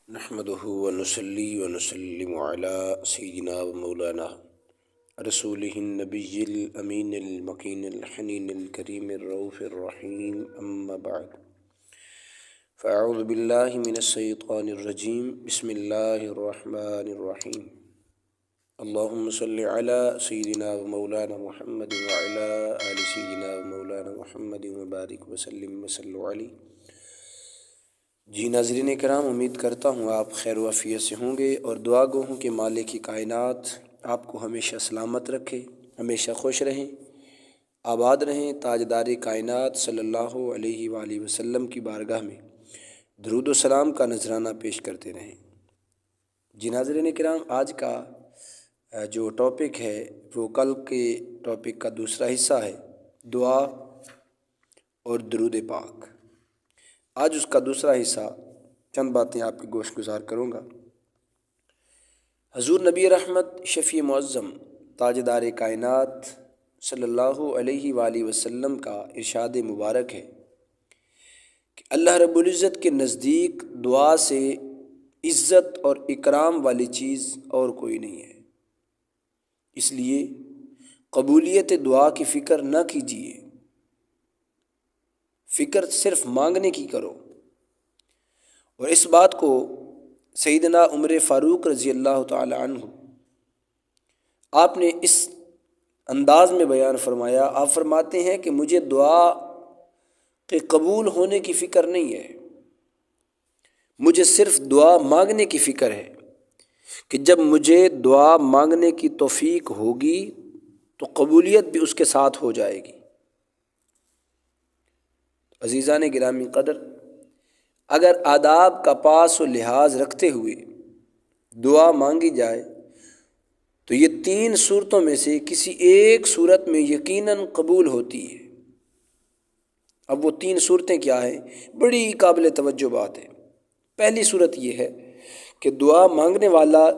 نحمده ونصلي ونسلم على سيدنا ومولانا رسوله النبي الأمين المكين الحنين الكريم الرؤوف الرحيم أما بعد فأعوذ بالله من الشيطان الرجيم بسم الله الرحمن الرحيم اللهم صل على سيدنا ومولانا محمد وعلى آل سيدنا ومولانا محمد وبارك وسلم وصلوا عليه۔ جی ناظرین کرام، امید کرتا ہوں آپ خیر و عافیت سے ہوں گے اور دعا گو ہوں کہ مالک کی کائنات آپ کو ہمیشہ سلامت رکھے، ہمیشہ خوش رہیں، آباد رہیں۔ تاجدار کائنات صلی اللہ علیہ وآلہ وسلم کی بارگاہ میں درود و سلام کا نذرانہ پیش کرتے رہیں۔ جی ناظرین کرام، آج کا جو ٹاپک ہے وہ کل کے ٹاپک کا دوسرا حصہ ہے، دعا اور درود پاک۔ آج اس کا دوسرا حصہ چند باتیں آپ کی گوش گزار کروں گا۔ حضور نبی رحمت شفیع معظم تاجدار کائنات صلی اللہ علیہ وآلہ وسلم کا ارشاد مبارک ہے کہ اللہ رب العزت کے نزدیک دعا سے عزت اور اکرام والی چیز اور کوئی نہیں ہے، اس لیے قبولیت دعا کی فکر نہ کیجیے، فکر صرف مانگنے کی کرو۔ اور اس بات کو سیدنا عمر فاروق رضی اللہ تعالی عنہ آپ نے اس انداز میں بیان فرمایا۔ آپ فرماتے ہیں کہ مجھے دعا کے قبول ہونے کی فکر نہیں ہے، مجھے صرف دعا مانگنے کی فکر ہے کہ جب مجھے دعا مانگنے کی توفیق ہوگی تو قبولیت بھی اس کے ساتھ ہو جائے گی۔ عزیزان گرامی قدر، اگر آداب کا پاس و لحاظ رکھتے ہوئے دعا مانگی جائے تو یہ تین صورتوں میں سے کسی ایک صورت میں یقیناً قبول ہوتی ہے۔ اب وہ تین صورتیں کیا ہیں؟ بڑی قابل توجہ بات ہے۔ پہلی صورت یہ ہے کہ دعا مانگنے والا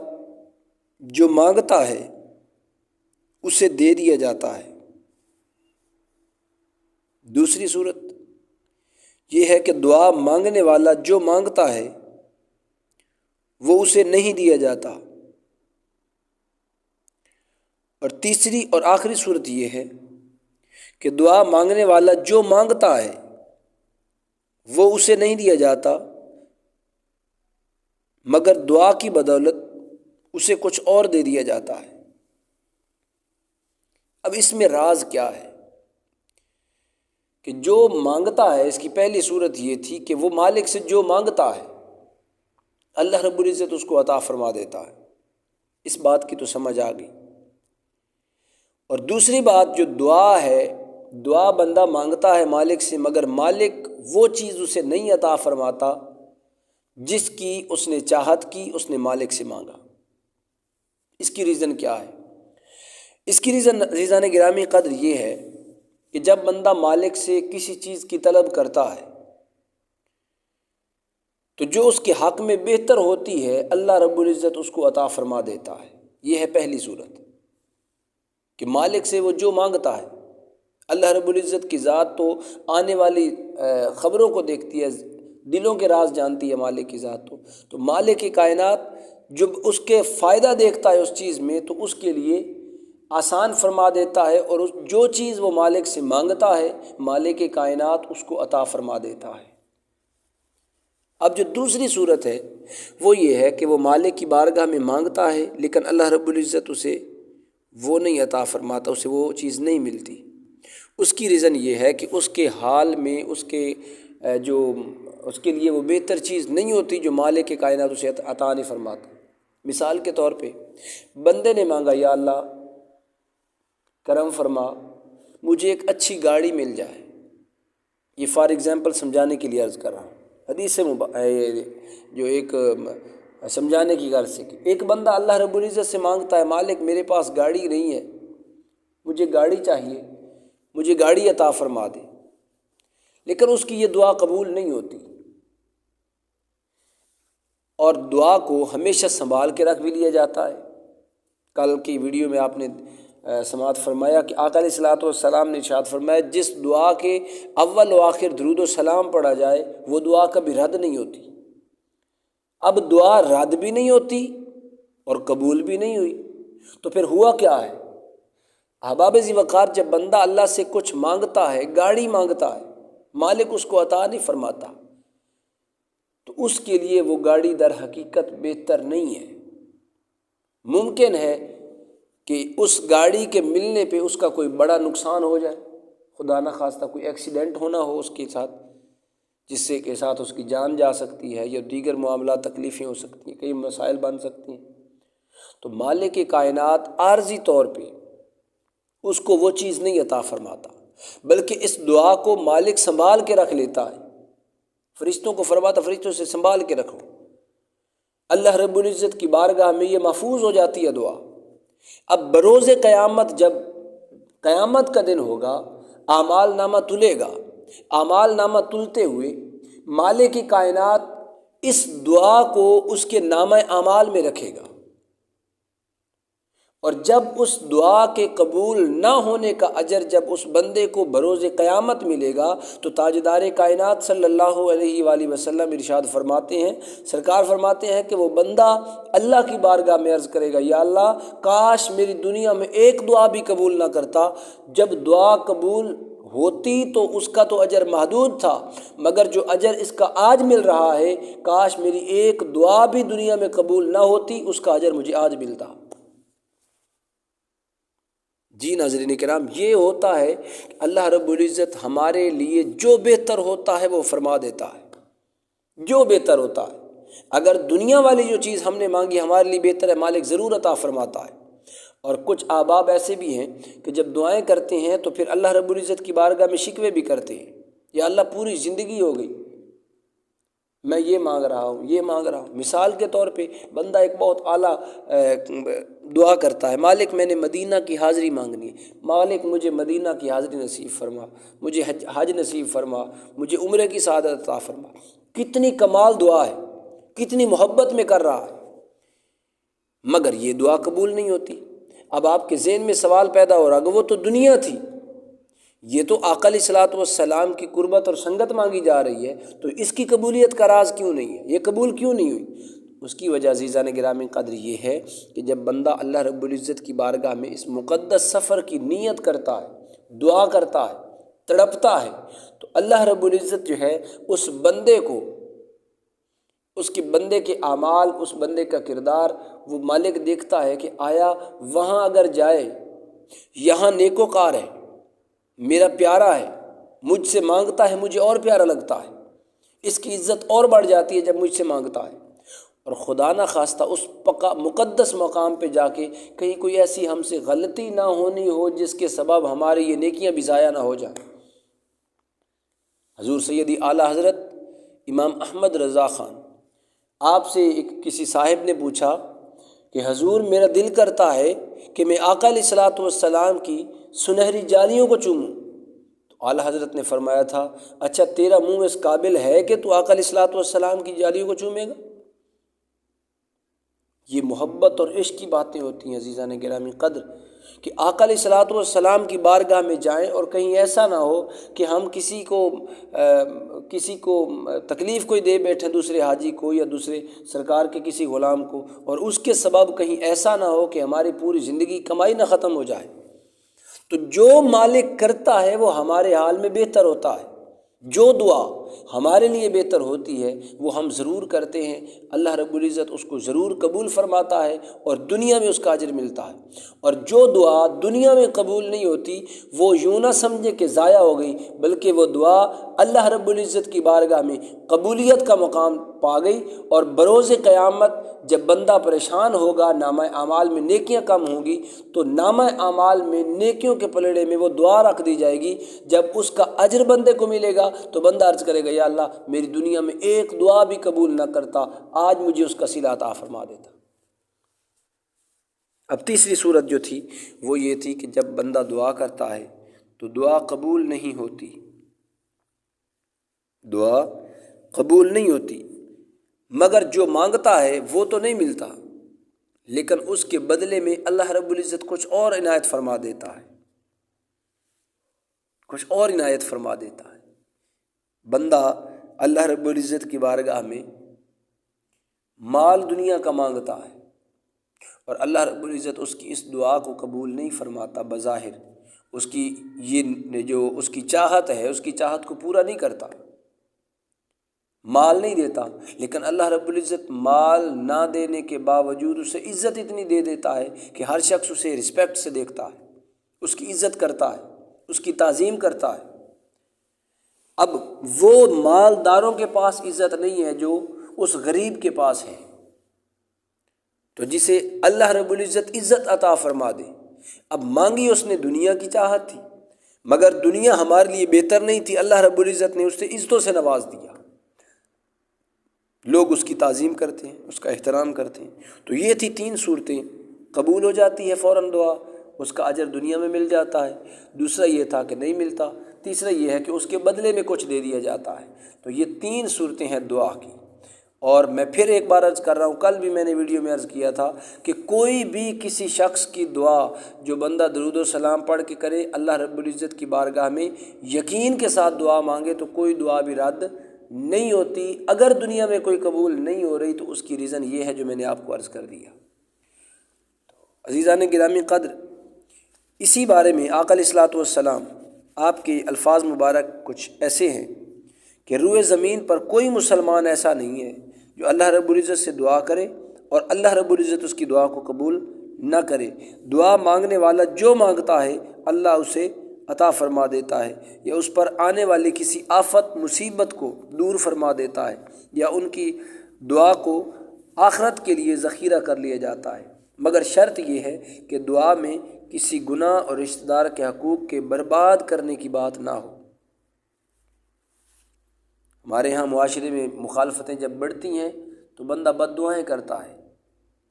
جو مانگتا ہے اسے دے دیا جاتا ہے۔ دوسری صورت یہ ہے کہ دعا مانگنے والا جو مانگتا ہے وہ اسے نہیں دیا جاتا۔ اور تیسری اور آخری صورت یہ ہے کہ دعا مانگنے والا جو مانگتا ہے وہ اسے نہیں دیا جاتا، مگر دعا کی بدولت اسے کچھ اور دے دیا جاتا ہے۔ اب اس میں راز کیا ہے کہ جو مانگتا ہے، اس کی پہلی صورت یہ تھی کہ وہ مالک سے جو مانگتا ہے اللہ رب العزت اس کو عطا فرما دیتا ہے، اس بات کی تو سمجھ آ گئی۔ اور دوسری بات جو دعا ہے، دعا بندہ مانگتا ہے مالک سے، مگر مالک وہ چیز اسے نہیں عطا فرماتا جس کی اس نے چاہت کی، اس نے مالک سے مانگا۔ اس کی ریزن کیا ہے؟ اس کی ریزن گرامی قدر یہ ہے کہ جب بندہ مالک سے کسی چیز کی طلب کرتا ہے تو جو اس کے حق میں بہتر ہوتی ہے اللہ رب العزت اس کو عطا فرما دیتا ہے۔ یہ ہے پہلی صورت کہ مالک سے وہ جو مانگتا ہے، اللہ رب العزت کی ذات تو آنے والی خبروں کو دیکھتی ہے، دلوں کے راز جانتی ہے مالک کی ذات تو مالک کی کائنات جب اس کے فائدہ دیکھتا ہے اس چیز میں تو اس کے لیے آسان فرما دیتا ہے، اور جو چیز وہ مالک سے مانگتا ہے مالک کی کائنات اس کو عطا فرما دیتا ہے۔ اب جو دوسری صورت ہے وہ یہ ہے کہ وہ مالک کی بارگاہ میں مانگتا ہے لیکن اللہ رب العزت اسے وہ نہیں عطا فرماتا، اسے وہ چیز نہیں ملتی۔ اس کی ریزن یہ ہے کہ اس کے حال میں اس کے لیے وہ بہتر چیز نہیں ہوتی جو مالک کی کائنات اسے عطا نہیں فرماتا۔ مثال کے طور پہ بندے نے مانگا، یا اللہ کرم فرما مجھے ایک اچھی گاڑی مل جائے، یہ فار ایگزامپل سمجھانے کے لیے عرض کر رہا ہوں، حدیث سے جو ایک سمجھانے کی غرض سے کہ ایک بندہ اللہ رب العزت سے مانگتا ہے، مالک میرے پاس گاڑی نہیں ہے، مجھے گاڑی چاہیے، مجھے گاڑی عطا فرما دے، لیکن اس کی یہ دعا قبول نہیں ہوتی۔ اور دعا کو ہمیشہ سنبھال کے رکھ بھی لیا جاتا ہے۔ کل کی ویڈیو میں آپ نے سماعت فرمایا کہ آقا علیہ الصلوۃ والسلام نے ارشاد فرمایا جس دعا کے اول و آخر درود و سلام پڑھا جائے وہ دعا کبھی رد نہیں ہوتی۔ اب دعا رد بھی نہیں ہوتی اور قبول بھی نہیں ہوئی، تو پھر ہوا کیا ہے؟ احباب ذی وقار، جب بندہ اللہ سے کچھ مانگتا ہے، گاڑی مانگتا ہے، مالک اس کو عطا نہیں فرماتا، تو اس کے لیے وہ گاڑی در حقیقت بہتر نہیں ہے۔ ممکن ہے کہ اس گاڑی کے ملنے پہ اس کا کوئی بڑا نقصان ہو جائے، خدا نہ خواستہ کوئی ایکسیڈنٹ ہونا ہو اس کے ساتھ، جس سے کے ساتھ اس کی جان جا سکتی ہے، یا دیگر معاملات تکلیفیں ہو سکتی ہیں، کئی مسائل بن سکتی ہیں۔ تو مالک کائنات عارضی طور پہ اس کو وہ چیز نہیں عطا فرماتا، بلکہ اس دعا کو مالک سنبھال کے رکھ لیتا ہے، فرشتوں کو فرماتا فرشتوں سے سنبھال کے رکھو۔ اللہ رب العزت کی بارگاہ میں یہ محفوظ ہو جاتی ہے دعا۔ اب بروز قیامت، جب قیامت کا دن ہوگا، اعمال نامہ تلے گا، اعمال نامہ تلتے ہوئے مالک کائنات اس دعا کو اس کے نامہ اعمال میں رکھے گا، اور جب اس دعا کے قبول نہ ہونے کا اجر جب اس بندے کو بروز قیامت ملے گا، تو تاجدار کائنات صلی اللہ علیہ وآلہ وسلم ارشاد فرماتے ہیں، سرکار فرماتے ہیں کہ وہ بندہ اللہ کی بارگاہ میں عرض کرے گا، یا اللہ کاش میری دنیا میں ایک دعا بھی قبول نہ کرتا، جب دعا قبول ہوتی تو اس کا تو اجر محدود تھا، مگر جو اجر اس کا آج مل رہا ہے، کاش میری ایک دعا بھی دنیا میں قبول نہ ہوتی، اس کا اجر مجھے آج ملتا۔ جی ناظرین کرام، یہ ہوتا ہے کہ اللہ رب العزت ہمارے لیے جو بہتر ہوتا ہے وہ فرما دیتا ہے، جو بہتر ہوتا ہے۔ اگر دنیا والی جو چیز ہم نے مانگی ہمارے لیے بہتر ہے، مالک ضرور عطا فرماتا ہے۔ اور کچھ احباب ایسے بھی ہیں کہ جب دعائیں کرتے ہیں تو پھر اللہ رب العزت کی بارگاہ میں شکوے بھی کرتے ہیں، یا اللہ پوری زندگی ہو گئی میں یہ مانگ رہا ہوں، یہ مانگ رہا ہوں۔ مثال کے طور پہ بندہ ایک بہت اعلیٰ دعا کرتا ہے، مالک میں نے مدینہ کی حاضری مانگنی ہے، مالک مجھے مدینہ کی حاضری نصیب فرما، مجھے حج نصیب فرما، مجھے عمرے کی سعادت عطا فرما۔ کتنی کمال دعا ہے، کتنی محبت میں کر رہا ہے، مگر یہ دعا قبول نہیں ہوتی۔ اب آپ کے ذہن میں سوال پیدا ہو رہا کہ وہ تو دنیا تھی، یہ تو آقا علیہ الصلوۃ والسلام کی قربت اور سنگت مانگی جا رہی ہے، تو اس کی قبولیت کا راز کیوں نہیں ہے، یہ قبول کیوں نہیں ہوئی؟ اس کی وجہ عزیزان گرامی قدر یہ ہے کہ جب بندہ اللہ رب العزت کی بارگاہ میں اس مقدس سفر کی نیت کرتا ہے، دعا کرتا ہے، تڑپتا ہے، تو اللہ رب العزت جو ہے اس بندے کو، اس کے بندے کے اعمال، اس بندے کا کردار وہ مالک دیکھتا ہے کہ آیا وہاں اگر جائے، یہاں نیکوکار ہے، میرا پیارا ہے، مجھ سے مانگتا ہے، مجھے اور پیارا لگتا ہے، اس کی عزت اور بڑھ جاتی ہے جب مجھ سے مانگتا ہے۔ اور خدا نہ خواستہ اس مقدس مقام پہ جا کے کہیں کوئی ایسی ہم سے غلطی نہ ہونی ہو جس کے سبب ہماری یہ نیکیاں بھی ضائع نہ ہو جائیں۔ حضور سیدی اعلیٰ حضرت امام احمد رضا خان، آپ سے کسی صاحب نے پوچھا کہ حضور میرا دل کرتا ہے کہ میں آقا علیہ الصلوۃ والسلام کی سنہری جالیوں کو چوموں، تو اعلیٰ حضرت نے فرمایا تھا، اچھا تیرا منہ اس قابل ہے کہ تو آقا علیہ الصلوۃ والسلام کی جالیوں کو چومے گا؟ یہ محبت اور عشق کی باتیں ہوتی ہیں عزیزان گرامی قدر، کہ آقا علیہ الصلوۃ والسلام کی بارگاہ میں جائیں اور کہیں ایسا نہ ہو کہ ہم کسی کو تکلیف کوئی دے بیٹھیں، دوسرے حاجی کو یا دوسرے سرکار کے کسی غلام کو، اور اس کے سبب کہیں ایسا نہ ہو کہ ہماری پوری زندگی کمائی نہ ختم ہو جائے۔ تو جو مالک کرتا ہے وہ ہمارے حال میں بہتر ہوتا ہے، جو دعا ہمارے لیے بہتر ہوتی ہے وہ ہم ضرور کرتے ہیں، اللہ رب العزت اس کو ضرور قبول فرماتا ہے اور دنیا میں اس کا اجر ملتا ہے۔ اور جو دعا دنیا میں قبول نہیں ہوتی وہ یوں نہ سمجھے کہ ضائع ہو گئی، بلکہ وہ دعا اللہ رب العزت کی بارگاہ میں قبولیت کا مقام پا گئی، اور بروز قیامت جب بندہ پریشان ہوگا، نامہ اعمال میں نیکیاں کم ہوں گی، تو نامہ اعمال میں نیکیوں کے پلڑے میں وہ دعا رکھ دی جائے گی، جب اس کا اجر بندے کو ملے گا تو بندہ عرض کرے گا، یا اللہ میری دنیا میں ایک دعا بھی قبول نہ کرتا، آج مجھے اس کا صلہ عطا فرما دیتا۔ اب تیسری صورت جو تھی وہ یہ تھی کہ جب بندہ دعا کرتا ہے تو دعا قبول نہیں ہوتی، دعا قبول نہیں ہوتی، مگر جو مانگتا ہے وہ تو نہیں ملتا، لیکن اس کے بدلے میں اللہ رب العزت کچھ اور عنایت فرما دیتا ہے، کچھ اور عنایت فرما دیتا ہے۔ بندہ اللہ رب العزت کی بارگاہ میں مال دنیا کا مانگتا ہے اور اللہ رب العزت اس کی اس دعا کو قبول نہیں فرماتا، بظاہر اس کی یہ جو اس کی چاہت ہے اس کی چاہت کو پورا نہیں کرتا، مال نہیں دیتا، لیکن اللہ رب العزت مال نہ دینے کے باوجود اسے عزت اتنی دے دیتا ہے کہ ہر شخص اسے رسپیکٹ سے دیکھتا ہے، اس کی عزت کرتا ہے، اس کی تعظیم کرتا ہے۔ اب وہ مالداروں کے پاس عزت نہیں ہے جو اس غریب کے پاس ہے، تو جسے اللہ رب العزت عزت عطا فرما دے۔ اب مانگی اس نے دنیا کی چاہت تھی، مگر دنیا ہمارے لیے بہتر نہیں تھی، اللہ رب العزت نے اسے عزتوں سے نواز دیا، لوگ اس کی تعظیم کرتے ہیں، اس کا احترام کرتے ہیں۔ تو یہ تھی 3 صورتیں، قبول ہو جاتی ہے فوراً دعا، اس کا اجر دنیا میں مل جاتا ہے، دوسرا یہ تھا کہ نہیں ملتا، تیسرا یہ ہے کہ اس کے بدلے میں کچھ دے دیا جاتا ہے۔ تو یہ 3 صورتیں ہیں دعا کی۔ اور میں پھر ایک بار عرض کر رہا ہوں، کل بھی میں نے ویڈیو میں عرض کیا تھا کہ کوئی بھی کسی شخص کی دعا جو بندہ درود و سلام پڑھ کے کرے، اللہ رب العزت کی بارگاہ میں یقین کے ساتھ دعا مانگے تو کوئی دعا بھی رد نہیں ہوتی۔ اگر دنیا میں کوئی قبول نہیں ہو رہی تو اس کی ریزن یہ ہے جو میں نے آپ کو عرض کر دیا۔ عزیزان گرامی قدر، اسی بارے میں آقا علیہ الصلوۃ والسلام آپ کے الفاظ مبارک کچھ ایسے ہیں کہ روئے زمین پر کوئی مسلمان ایسا نہیں ہے جو اللہ رب العزت سے دعا کرے اور اللہ رب العزت اس کی دعا کو قبول نہ کرے۔ دعا مانگنے والا جو مانگتا ہے اللہ اسے عطا فرما دیتا ہے، یا اس پر آنے والی کسی آفت مصیبت کو دور فرما دیتا ہے، یا ان کی دعا کو آخرت کے لیے ذخیرہ کر لیا جاتا ہے، مگر شرط یہ ہے کہ دعا میں کسی گناہ اور رشتہ دار کے حقوق کے برباد کرنے کی بات نہ ہو۔ ہمارے ہاں معاشرے میں مخالفتیں جب بڑھتی ہیں تو بندہ بد دعائیں کرتا ہے،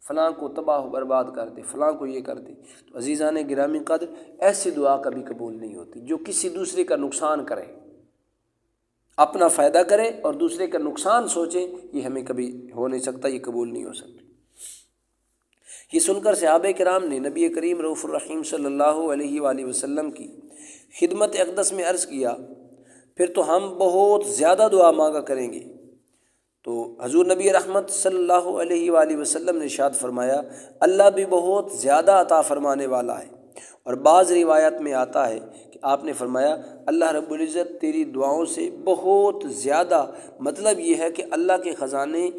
فلاں کو تباہ و برباد کر دے، فلاں کو یہ کر دے۔ تو عزیزان گرامی قدر، ایسی دعا کبھی قبول نہیں ہوتی جو کسی دوسرے کا نقصان کرے، اپنا فائدہ کرے اور دوسرے کا نقصان سوچے، یہ ہمیں کبھی ہو نہیں سکتا، یہ قبول نہیں ہو سکتی۔ یہ سن کر صحابہ کرام نے نبی کریم رؤوف الرحیم صلی اللہ علیہ وآلہ وسلم کی خدمت اقدس میں عرض کیا، پھر تو ہم بہت زیادہ دعا مانگا کریں گے۔ تو حضور نبی رحمت صلی اللہ علیہ وآلہ وسلم نے ارشاد فرمایا، اللہ بھی بہت زیادہ عطا فرمانے والا ہے۔ اور بعض روایت میں آتا ہے کہ آپ نے فرمایا، اللہ رب العزت تیری دعاؤں سے بہت زیادہ، مطلب یہ ہے کہ اللہ کے خزانے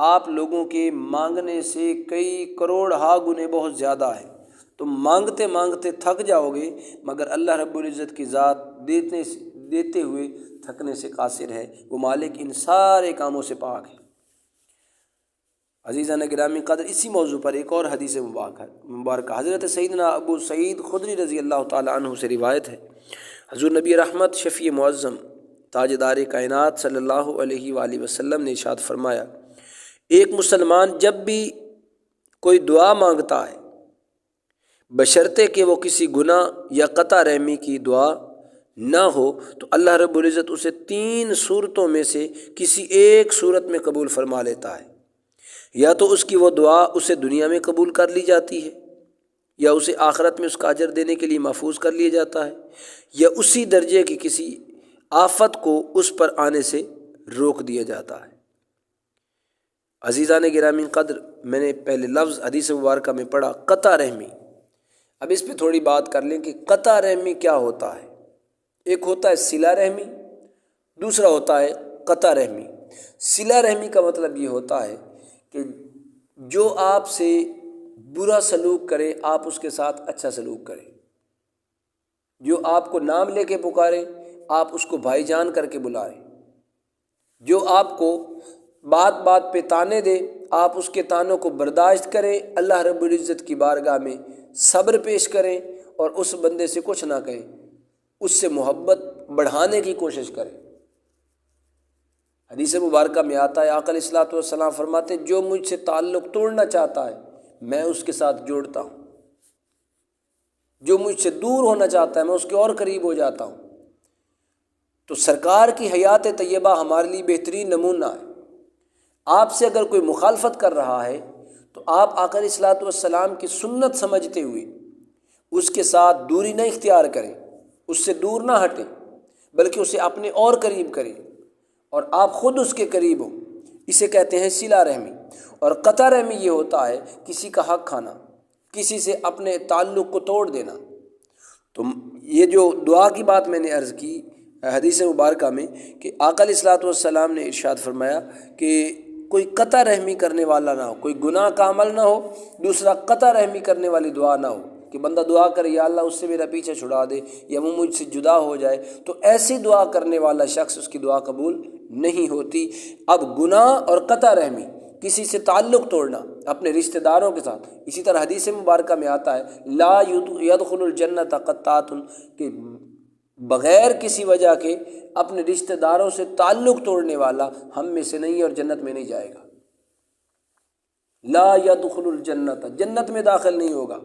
آپ لوگوں کے مانگنے سے کئی کروڑ ہا گنے بہت زیادہ ہے۔ تم مانگتے مانگتے تھک جاؤ گے، مگر اللہ رب العزت کی ذات دیتے ہوئے تھکنے سے قاصر ہے، وہ مالک ان سارے کاموں سے پاک ہے۔ عزیزان گرامی قدر، اسی موضوع پر ایک اور حدیث مبارکہ حضرت سیدنا ابو سعید خدری رضی اللہ تعالیٰ عنہ سے روایت ہے، حضور نبی رحمت شفیع معظم تاجدار کائنات صلی اللہ علیہ وآلہ وسلم نے ارشاد فرمایا، ایک مسلمان جب بھی کوئی دعا مانگتا ہے بشرطے کہ وہ کسی گناہ یا قطع رحمی کی دعا نہ ہو، تو اللہ رب العزت اسے 3 صورتوں میں سے کسی ایک صورت میں قبول فرما لیتا ہے۔ یا تو اس کی وہ دعا اسے دنیا میں قبول کر لی جاتی ہے، یا اسے آخرت میں اس کا اجر دینے کے لیے محفوظ کر لیا جاتا ہے، یا اسی درجے کی کسی آفت کو اس پر آنے سے روک دیا جاتا ہے۔ عزیزان گرامی قدر، میں نے پہلے لفظ حدیث مبارکہ میں پڑھا قطع رحمی، اب اس پہ تھوڑی بات کر لیں کہ قطع رحمی کیا ہوتا ہے۔ ایک ہوتا ہے صلہ رحمی، دوسرا ہوتا ہے قطع رحمی۔ صلہ رحمی کا مطلب یہ ہوتا ہے کہ جو آپ سے برا سلوک کرے آپ اس کے ساتھ اچھا سلوک کریں، جو آپ کو نام لے کے پکارے آپ اس کو بھائی جان کر کے بلائیں، جو آپ کو بات بات پہ تانے دے آپ اس کے تانوں کو برداشت کریں، اللہ رب العزت کی بارگاہ میں صبر پیش کریں اور اس بندے سے کچھ نہ کہیں، اس سے محبت بڑھانے کی کوشش کریں۔ حدیث مبارکہ میں آتا ہے، آقا علیہ الصلوۃ والسلام فرماتے ہیں، جو مجھ سے تعلق توڑنا چاہتا ہے میں اس کے ساتھ جوڑتا ہوں، جو مجھ سے دور ہونا چاہتا ہے میں اس کے اور قریب ہو جاتا ہوں۔ تو سرکار کی حیات طیبہ ہمارے لیے بہترین نمونہ ہے۔ آپ سے اگر کوئی مخالفت کر رہا ہے تو آپ آقا علیہ الصلوۃ والسلام کی سنت سمجھتے ہوئے اس کے ساتھ دوری نہ اختیار کریں، اس سے دور نہ ہٹیں، بلکہ اسے اپنے اور قریب کریں اور آپ خود اس کے قریب ہوں۔ اسے کہتے ہیں صلہ رحمی۔ اور قطع رحمی یہ ہوتا ہے کسی کا حق کھانا، کسی سے اپنے تعلق کو توڑ دینا۔ تو یہ جو دعا کی بات میں نے عرض کی حدیث مبارکہ میں کہ آقا علیہ الصلوۃ والسلام نے ارشاد فرمایا کہ کوئی قطع رحمی کرنے والا نہ ہو، کوئی گناہ کا عمل نہ ہو، دوسرا قطع رحمی کرنے والی دعا نہ ہو کہ بندہ دعا کرے یا اللہ اس سے میرا پیچھے چھڑا دے یا وہ مجھ سے جدا ہو جائے، تو ایسی دعا کرنے والا شخص اس کی دعا قبول نہیں ہوتی۔ اب گناہ اور قطع رحمی، کسی سے تعلق توڑنا اپنے رشتہ داروں کے ساتھ، اسی طرح حدیث مبارکہ میں آتا ہے لا يدخل الجنت قطات، کہ بغیر کسی وجہ کے اپنے رشتہ داروں سے تعلق توڑنے والا ہم میں سے نہیں اور جنت میں نہیں جائے گا۔ لا يدخل الجنت، جنت میں داخل نہیں ہوگا۔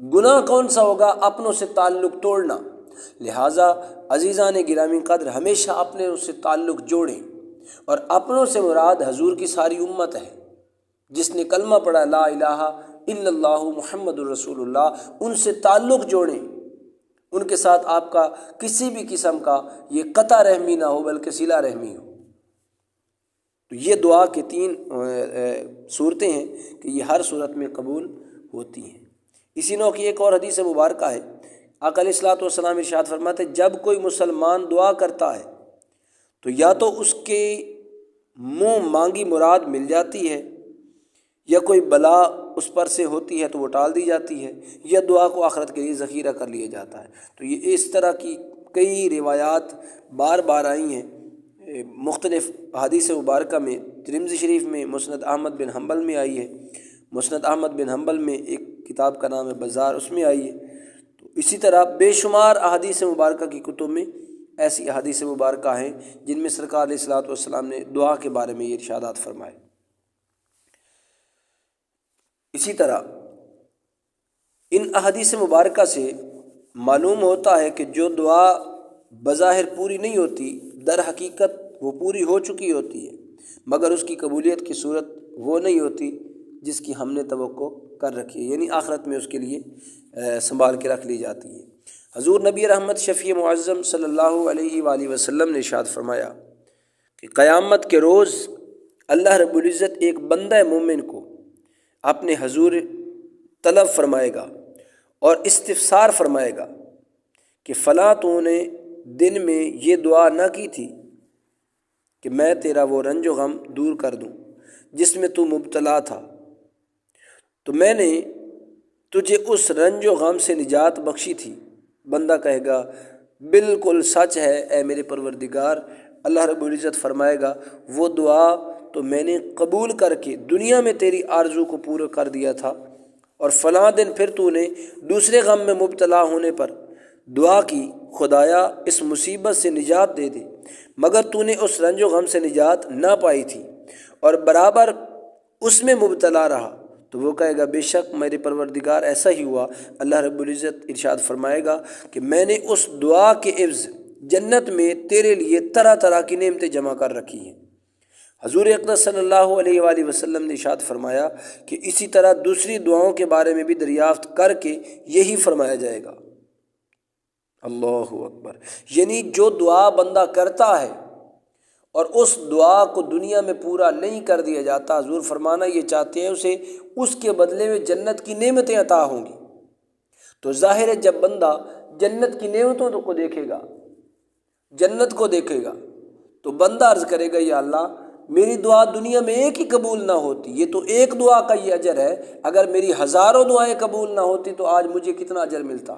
گناہ کون سا ہوگا؟ اپنوں سے تعلق توڑنا۔ لہٰذا عزیزان گرامی قدر ہمیشہ اپنے اس سے تعلق جوڑیں، اور اپنوں سے مراد حضور کی ساری امت ہے، جس نے کلمہ پڑھا لا الہ الا اللہ محمد الرسول اللہ، ان سے تعلق جوڑیں، ان کے ساتھ آپ کا کسی بھی قسم کا یہ قطع رحمی نہ ہو بلکہ صلہ رحمی ہو۔ تو یہ دعا کے 3 صورتیں ہیں کہ یہ ہر صورت میں قبول ہوتی ہیں۔ اسی نوع کی ایک اور حدیث مبارکہ ہے، آقا علیہ الصلوۃ والسلام ارشاد فرماتے جب کوئی مسلمان دعا کرتا ہے تو یا تو اس کے منہ مانگی مراد مل جاتی ہے، یا کوئی بلا اس پر سے ہوتی ہے تو وہ ٹال دی جاتی ہے، یا دعا کو آخرت کے لیے ذخیرہ کر لیا جاتا ہے۔ تو یہ اس طرح کی کئی روایات بار بار آئی ہیں مختلف حدیث مبارکہ میں۔ ترمذی شریف میں، مسند احمد بن حنبل میں آئی ہے، مسند احمد بن حنبل میں ایک کتاب کا نام ہے بزار، اس میں آئی ہے۔ تو اسی طرح بے شمار احادیث مبارکہ کی کتب میں ایسی احادیث مبارکہ ہیں جن میں سرکار علیہ الصلوۃ والسلام نے دعا کے بارے میں یہ ارشادات فرمائے۔ اسی طرح ان احادیث مبارکہ سے معلوم ہوتا ہے کہ جو دعا بظاہر پوری نہیں ہوتی، در حقیقت وہ پوری ہو چکی ہوتی ہے، مگر اس کی قبولیت کی صورت وہ نہیں ہوتی جس کی ہم نے توقع کر رکھی ہے، یعنی آخرت میں اس کے لیے سنبھال کے رکھ لی جاتی ہے۔ حضور نبی رحمت شفیع معظم صلی اللہ علیہ وآلہ وسلم نے ارشاد فرمایا کہ قیامت کے روز اللہ رب العزت ایک بندہ مومن کو اپنے حضور طلب فرمائے گا اور استفسار فرمائے گا کہ فلاں تو نے دن میں یہ دعا نہ کی تھی کہ میں تیرا وہ رنج و غم دور کر دوں جس میں تو مبتلا تھا، تو میں نے تجھے اس رنج و غم سے نجات بخشی تھی۔ بندہ کہے گا بالکل سچ ہے اے میرے پروردگار۔ اللہ رب العزت فرمائے گا وہ دعا تو میں نے قبول کر کے دنیا میں تیری آرزو کو پورا کر دیا تھا، اور فلاں دن پھر تو نے دوسرے غم میں مبتلا ہونے پر دعا کی خدایا اس مصیبت سے نجات دے دے، مگر تو نے اس رنج و غم سے نجات نہ پائی تھی اور برابر اس میں مبتلا رہا، تو وہ کہے گا بے شک میرے پروردگار ایسا ہی ہوا۔ اللہ رب العزت ارشاد فرمائے گا کہ میں نے اس دعا کے عوض جنت میں تیرے لیے طرح طرح کی نعمتیں جمع کر رکھی ہیں۔ حضور اقدس صلی اللہ علیہ وآلہ وسلم نے ارشاد فرمایا کہ اسی طرح دوسری دعاؤں کے بارے میں بھی دریافت کر کے یہی فرمایا جائے گا۔ اللہ اکبر، یعنی جو دعا بندہ کرتا ہے اور اس دعا کو دنیا میں پورا نہیں کر دیا جاتا، حضور فرمانا یہ چاہتے ہیں اسے اس کے بدلے میں جنت کی نعمتیں عطا ہوں گی۔ تو ظاہر ہے جب بندہ جنت کی نعمتوں کو دیکھے گا، جنت کو دیکھے گا، تو بندہ عرض کرے گا یا اللہ میری دعا دنیا میں ایک ہی قبول نہ ہوتی، یہ تو ایک دعا کا یہ اجر ہے، اگر میری ہزاروں دعائیں قبول نہ ہوتی تو آج مجھے کتنا اجر ملتا۔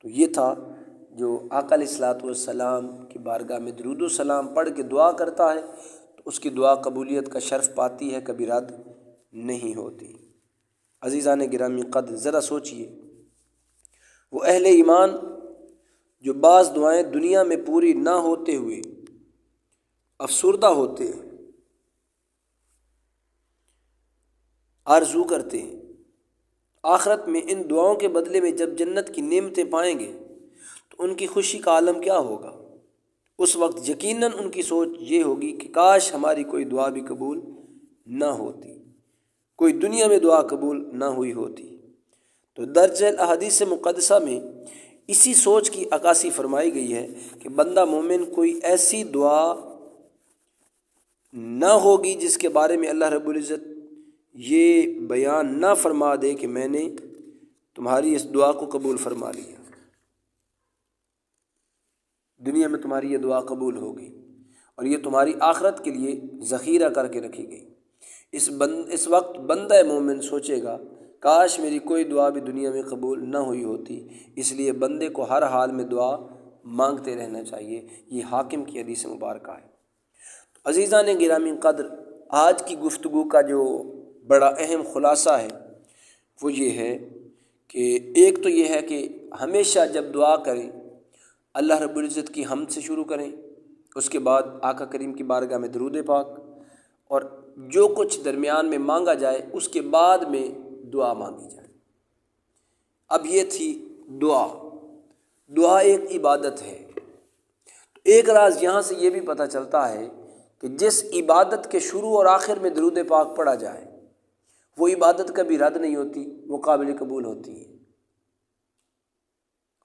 تو یہ تھا جو آقا علیہ الصلوۃ والسلام کی بارگاہ میں درود و سلام پڑھ کے دعا کرتا ہے تو اس کی دعا قبولیت کا شرف پاتی ہے، کبھی رد نہیں ہوتی۔ عزیزان گرامی قدر، ذرا سوچئے وہ اہل ایمان جو بعض دعائیں دنیا میں پوری نہ ہوتے ہوئے افسردہ ہوتے ہیں، آرزو کرتے ہیں آخرت میں ان دعاؤں کے بدلے میں جب جنت کی نعمتیں پائیں گے تو ان کی خوشی کا عالم کیا ہوگا۔ اس وقت یقیناً ان کی سوچ یہ ہوگی کہ کاش ہماری کوئی دعا بھی قبول نہ ہوتی، کوئی دنیا میں دعا قبول نہ ہوئی ہوتی۔ تو درج احادیث مقدسہ میں اسی سوچ کی عکاسی فرمائی گئی ہے کہ بندہ مومن کوئی ایسی دعا نہ ہوگی جس کے بارے میں اللہ رب العزت یہ بیان نہ فرما دے کہ میں نے تمہاری اس دعا کو قبول فرما لیا، دنیا میں تمہاری یہ دعا قبول ہوگی اور یہ تمہاری آخرت کے لیے ذخیرہ کر کے رکھی گئی۔ اس وقت بندہ مومن سوچے گا کاش میری کوئی دعا بھی دنیا میں قبول نہ ہوئی ہوتی۔ اس لیے بندے کو ہر حال میں دعا مانگتے رہنا چاہیے۔ یہ حاکم کی حدیث مبارکہ ہے۔ عزیزان گرامی قدر، آج کی گفتگو کا جو بڑا اہم خلاصہ ہے وہ یہ ہے کہ ایک تو یہ ہے کہ ہمیشہ جب دعا کریں اللہ رب العزت کی حمد سے شروع کریں، اس کے بعد آقا کریم کی بارگاہ میں درود پاک، اور جو کچھ درمیان میں مانگا جائے اس کے بعد میں دعا مانگی جائے۔ اب یہ تھی دعا۔ دعا ایک عبادت ہے۔ ایک راز یہاں سے یہ بھی پتہ چلتا ہے کہ جس عبادت کے شروع اور آخر میں درود پاک پڑھا جائے وہ عبادت کبھی رد نہیں ہوتی، وہ قابل قبول ہوتی ہے۔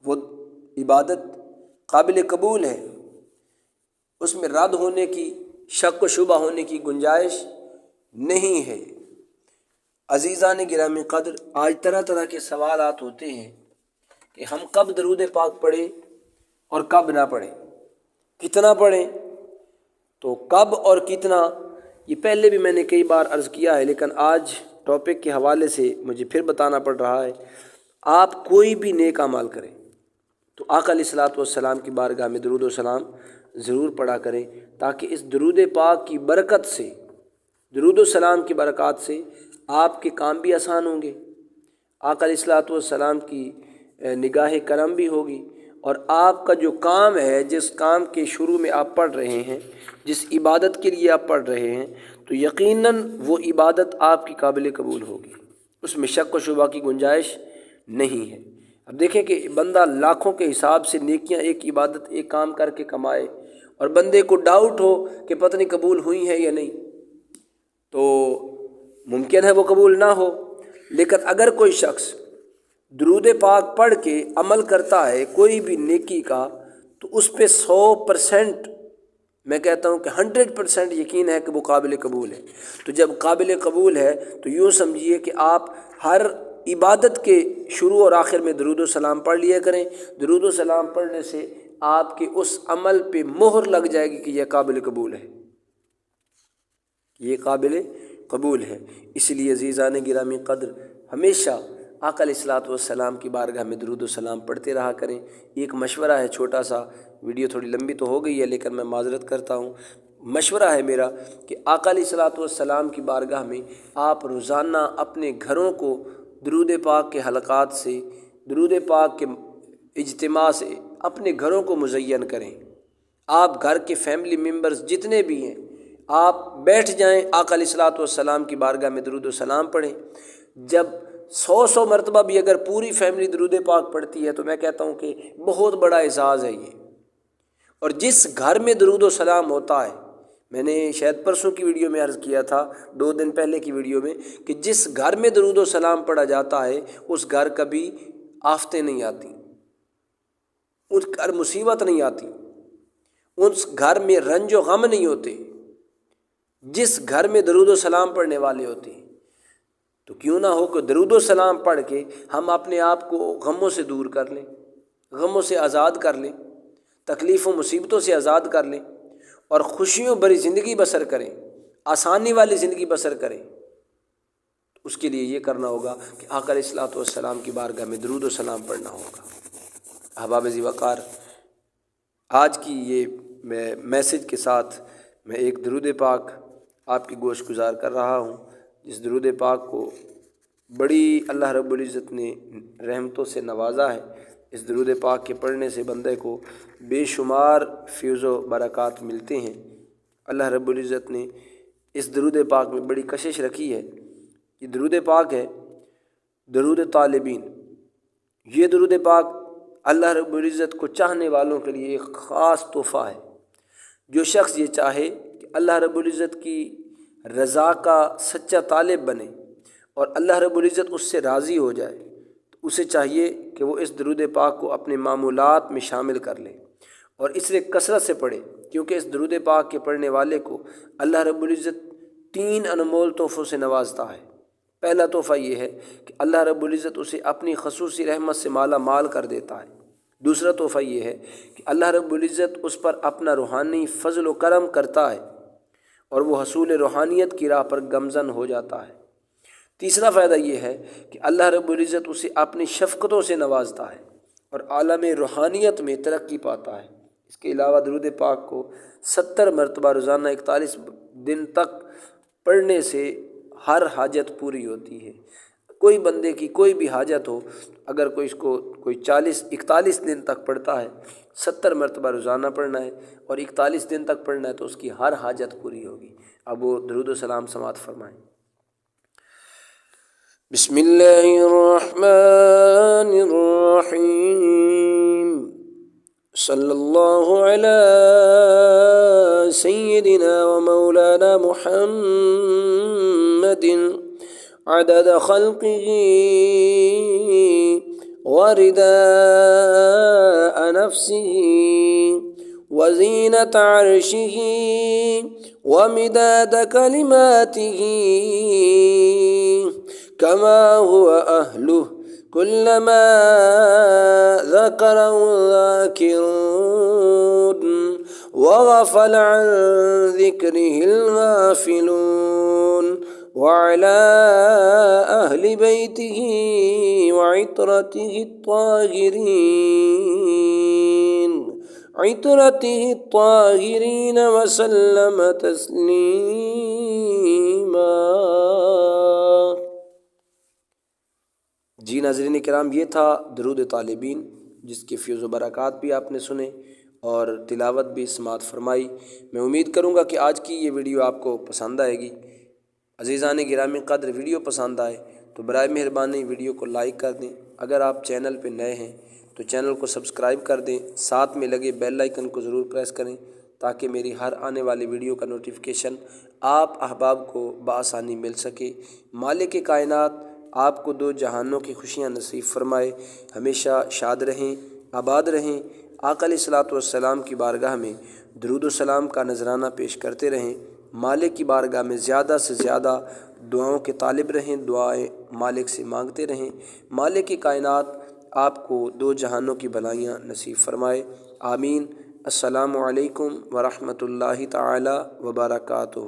وہ عبادت قابل قبول ہے، اس میں رد ہونے کی، شک و شبہ ہونے کی گنجائش نہیں ہے۔ عزیزان گرامی قدر، آج طرح طرح کے سوالات ہوتے ہیں کہ ہم کب درود پاک پڑھیں اور کب نہ پڑھیں، کتنا پڑھیں۔ تو کب اور کتنا یہ پہلے بھی میں نے کئی بار عرض کیا ہے، لیکن آج ٹاپک کے حوالے سے مجھے پھر بتانا پڑ رہا ہے۔ آپ کوئی بھی نیک اعمال کریں تو آقا علیہ الصلوۃ والسلام کی بارگاہ میں درود و سلام ضرور پڑھا کریں، تاکہ اس درود پاک کی برکت سے، درود و سلام کی برکات سے آپ کے کام بھی آسان ہوں گے، آقا علیہ الصلوۃ والسلام کی نگاہ کرم بھی ہوگی، اور آپ کا جو کام ہے، جس کام کے شروع میں آپ پڑھ رہے ہیں، جس عبادت کے لیے آپ پڑھ رہے ہیں، تو یقیناً وہ عبادت آپ کی قابل قبول ہوگی، اس میں شک و شبہ کی گنجائش نہیں ہے۔ اب دیکھیں کہ بندہ لاکھوں کے حساب سے نیکیاں، ایک عبادت، ایک کام کر کے کمائے، اور بندے کو ڈاؤٹ ہو کہ پتہ نہیں قبول ہوئی ہے یا نہیں، تو ممکن ہے وہ قبول نہ ہو۔ لیکن اگر کوئی شخص درود پاک پڑھ کے عمل کرتا ہے کوئی بھی نیکی کا، تو اس پہ 100%، میں کہتا ہوں کہ 100% یقین ہے کہ وہ قابل قبول ہے۔ تو جب قابل قبول ہے تو یوں سمجھیے کہ آپ ہر عبادت کے شروع اور آخر میں درود و سلام پڑھ لیا کریں۔ درود و سلام پڑھنے سے آپ کے اس عمل پہ مہر لگ جائے گی کہ یہ قابل قبول ہے، یہ قابل قبول ہے۔ اس لیے عزیزان گرامی قدر، ہمیشہ آقا علیہ الصلوۃ والسلام کی بارگاہ میں درود و سلام پڑھتے رہا کریں۔ ایک مشورہ ہے چھوٹا سا، ویڈیو تھوڑی لمبی تو ہو گئی ہے لیکن میں معذرت کرتا ہوں، مشورہ ہے میرا کہ آقا علیہ الصلوۃ والسلام کی بارگاہ میں آپ روزانہ اپنے گھروں کو درود پاک کے حلقات سے، درود پاک کے اجتماع سے اپنے گھروں کو مزین کریں۔ آپ گھر کے فیملی ممبرز جتنے بھی ہیں، آپ بیٹھ جائیں، آقا علیہ الصلوۃ والسلام کی بارگاہ میں درود و سلام پڑھیں۔ جب 100 مرتبہ بھی اگر پوری فیملی درود پاک پڑھتی ہے تو میں کہتا ہوں کہ بہت بڑا اعزاز ہے یہ۔ اور جس گھر میں درود و سلام ہوتا ہے، میں نے شاید پرسوں کی ویڈیو میں عرض کیا تھا، 2 دن پہلے کی ویڈیو میں، کہ جس گھر میں درود و سلام پڑھا جاتا ہے اس گھر کبھی آفتیں نہیں آتی، اس گھر مصیبت نہیں آتی، اس گھر میں رنج و غم نہیں ہوتے، جس گھر میں درود و سلام پڑھنے والے ہوتے ہیں۔ تو کیوں نہ ہو کہ درود و سلام پڑھ کے ہم اپنے آپ کو غموں سے دور کر لیں، غموں سے آزاد کر لیں، تکلیف و مصیبتوں سے آزاد کر لیں، اور خوشیوں بھری زندگی بسر کریں، آسانی والی زندگی بسر کریں۔ اس کے لیے یہ کرنا ہوگا کہ آقا علیہ الصلوۃ والسلام کی بارگاہ میں درود و سلام پڑھنا ہوگا۔ احباب ذی وقار، آج کی یہ میسج کے ساتھ میں ایک درود پاک آپ کی گوش گزار کر رہا ہوں، جس درود پاک کو بڑی اللہ رب العزت نے رحمتوں سے نوازا ہے۔ اس درود پاک کے پڑھنے سے بندے کو بے شمار فیض و برکات ملتے ہیں۔ اللہ رب العزت نے اس درود پاک میں بڑی کشش رکھی ہے۔ یہ درود پاک ہے درود طالبین۔ یہ درود پاک اللہ رب العزت کو چاہنے والوں کے لیے ایک خاص تحفہ ہے۔ جو شخص یہ چاہے کہ اللہ رب العزت کی رضا کا سچا طالب بنے اور اللہ رب العزت اس سے راضی ہو جائے، تو اسے چاہیے کہ وہ اس درود پاک کو اپنے معمولات میں شامل کر لے اور اس لیے کثرت سے پڑھے، کیونکہ اس درود پاک کے پڑھنے والے کو اللہ رب العزت 3 انمول تحفوں سے نوازتا ہے۔ پہلا تحفہ یہ ہے کہ اللہ رب العزت اسے اپنی خصوصی رحمت سے مالا مال کر دیتا ہے۔ دوسرا تحفہ یہ ہے کہ اللہ رب العزت اس پر اپنا روحانی فضل و کرم کرتا ہے اور وہ حصول روحانیت کی راہ پر گامزن ہو جاتا ہے۔ تیسرا فائدہ یہ ہے کہ اللہ رب العزت اسے اپنی شفقتوں سے نوازتا ہے اور عالم روحانیت میں ترقی پاتا ہے۔ اس کے علاوہ درود پاک کو 70 مرتبہ روزانہ 41 دن تک پڑھنے سے ہر حاجت پوری ہوتی ہے۔ کوئی بندے کی کوئی بھی حاجت ہو، اگر کوئی 41 دن تک پڑھتا ہے، 70 مرتبہ روزانہ پڑھنا ہے اور 41 دن تک پڑھنا ہے، تو اس کی ہر حاجت پوری ہوگی۔ اب وہ درود و سلام سماعت فرمائیں۔ بسم اللہ الرحمن الرحیم، صلی اللہ علی سیدنا و مولانا محمد عدد خلقه ورداء نفسه وزینة عرشه ومداد كلماته كما هو أهله كلما ذكره الذاكرون وغفل عن ذكره الغافلون وعلى أهل بيته وعطرته الطاهرين وسلم تسليما۔ جی ناظرین کرام، یہ تھا درود طالبین، جس کے فیض و برکات بھی آپ نے سنے اور تلاوت بھی سماعت فرمائی۔ میں امید کروں گا کہ آج کی یہ ویڈیو آپ کو پسند آئے گی۔ عزیزان گرامی قدر، ویڈیو پسند آئے تو برائے مہربانی ویڈیو کو لائک کر دیں۔ اگر آپ چینل پہ نئے ہیں تو چینل کو سبسکرائب کر دیں، ساتھ میں لگے بیل آئیکن کو ضرور پریس کریں تاکہ میری ہر آنے والی ویڈیو کا نوٹیفیکیشن آپ احباب کو بآسانی مل سکے۔ مالک کائنات آپ کو 2 جہانوں کی خوشیاں نصیب فرمائے، ہمیشہ شاد رہیں، آباد رہیں، آقا علیہ الصلوۃ والسلام کی بارگاہ میں درود و سلام کا نذرانہ پیش کرتے رہیں، مالک کی بارگاہ میں زیادہ سے زیادہ دعاؤں کے طالب رہیں، دعائیں مالک سے مانگتے رہیں۔ مالک کی کائنات آپ کو 2 جہانوں کی بھلائیاں نصیب فرمائے، آمین۔ السلام علیکم ورحمۃ اللہ تعالی وبرکاتہ۔